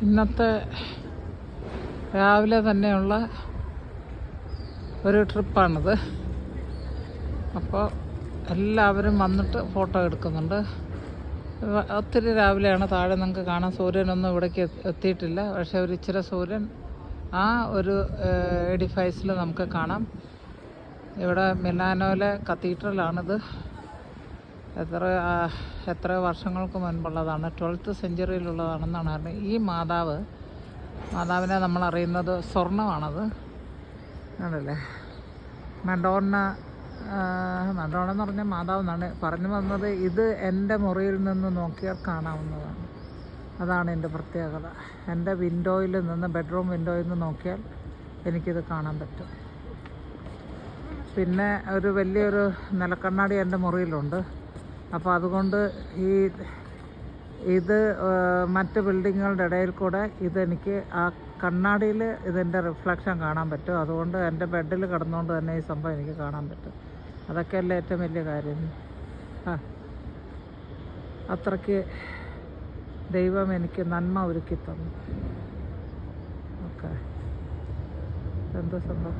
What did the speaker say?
ഇന്നത്തെ രാവിലെ തന്നെയുള്ള ഒരു ട്രിപ്പാണിത്. അപ്പോൾ എല്ലാവരും വന്നിട്ട് ഫോട്ടോ എടുക്കുന്നുണ്ട്. ഒത്തിരി രാവിലെയാണ്. താഴെ നിങ്ങൾക്ക് കാണാം, സൂര്യനൊന്നും ഇവിടേക്ക് എത്തിയിട്ടില്ല. പക്ഷേ ഒരു ഇച്ചിരി സൂര്യൻ ആ ഒരു എഡിഫൈസിൽ നമുക്ക് കാണാം. ഇവിടെ മിലാനോയിലെ കത്തീഡ്രലാണിത്. എത്ര വർഷങ്ങൾക്ക് മുൻപുള്ളതാണ്, 12th സെഞ്ച്വറിയിലുള്ളതാണെന്നാണ് അറിയുന്നത്. ഈ മാതാവിനെ നമ്മളറിയുന്നത് സ്വർണ്ണമാണത്. ആണല്ലേ, മഡോണ്ണ എന്ന് പറഞ്ഞാൽ മാതാവ് എന്നാണ് പറഞ്ഞു വന്നത്. ഇത് എൻ്റെ മുറിയിൽ നിന്ന് നോക്കിയാൽ കാണാവുന്നതാണ്. അതാണ് എൻ്റെ പ്രത്യേകത. എൻ്റെ വിൻഡോയിൽ നിന്ന്, ബെഡ്റൂം വിൻഡോയിൽ നിന്ന് നോക്കിയാൽ എനിക്കിത് കാണാൻ പറ്റും. പിന്നെ ഒരു വലിയൊരു നിലക്കണ്ണാടി എൻ്റെ മുറിയിലുണ്ട്. അപ്പോൾ അതുകൊണ്ട് ഇത് മറ്റ് ബിൽഡിങ്ങുകളുടെ ഇടയിൽ കൂടെ ഇതെനിക്ക് ആ കണ്ണാടിയിൽ ഇതിൻ്റെ റിഫ്ലക്ഷൻ കാണാൻ പറ്റും. അതുകൊണ്ട് എൻ്റെ ബെഡിൽ കിടന്നുകൊണ്ട് തന്നെ ഈ സംഭവം എനിക്ക് കാണാൻ പറ്റും. അതൊക്കെയല്ലേ ഏറ്റവും വലിയ കാര്യം. അത്രയ്ക്ക് ദൈവം എനിക്ക് നന്മ ഒരുക്കി തന്നു. ഓക്കെ, എന്ത് സംഭവം.